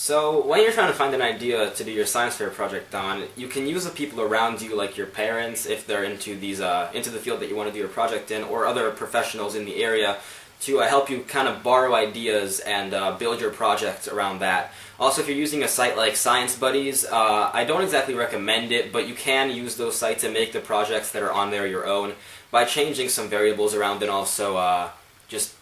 So when you're trying to find an idea to do your science fair project on, you can use the people around you, like your parents, if they're into into the field that you want to do your project in, or other professionals in the area, to help you kind of borrow ideas and build your project around that. Also, if you're using a site like Science Buddies, I don't exactly recommend it, but you can use those sites and make the projects that are on there your own by changing some variables around and also just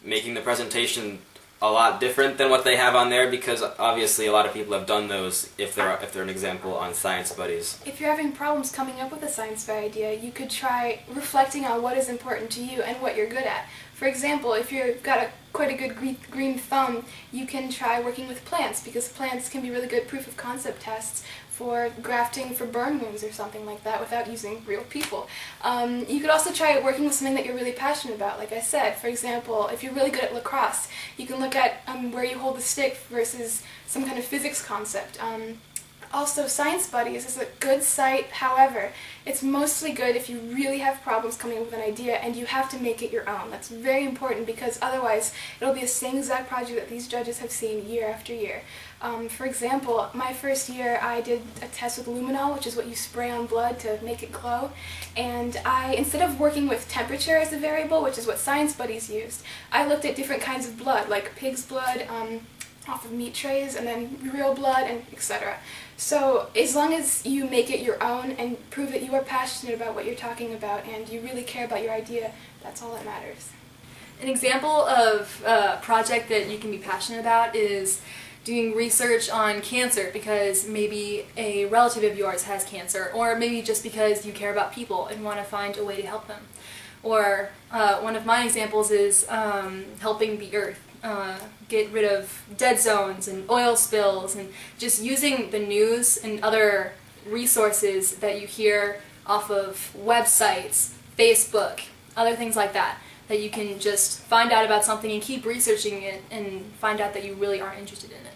making the presentation a lot different than what they have on there, because obviously a lot of people have done those if they're an example on Science Buddies. If you're having problems coming up with a science fair idea, you could try reflecting on what is important to you and what you're good at. For example, if you've got quite a good green thumb, you can try working with plants, because plants can be really good proof of concept tests for grafting for burn wounds or something like that without using real people. You could also try working with something that you're really passionate about. Like I said, for example, if you're really good at lacrosse, you can look at where you hold the stick versus some kind of physics concept. Also, Science Buddies is a good site. However, it's mostly good if you really have problems coming up with an idea and you have to make it your own. That's very important, because otherwise it'll be the same exact project that these judges have seen year after year. For example, my first year I did a test with luminol, which is what you spray on blood to make it glow, and instead of working with temperature as a variable, which is what Science Buddies used, I looked at different kinds of blood, like pig's blood, off of meat trays, and then real blood, and etc. So as long as you make it your own and prove that you are passionate about what you're talking about and you really care about your idea, that's all that matters. An example of a project that you can be passionate about is doing research on cancer because maybe a relative of yours has cancer, or maybe just because you care about people and want to find a way to help them. Or one of my examples is helping the Earth. Get rid of dead zones and oil spills, and just using the news and other resources that you hear off of websites, Facebook, other things like that, that you can just find out about something and keep researching it and find out that you really are interested in it.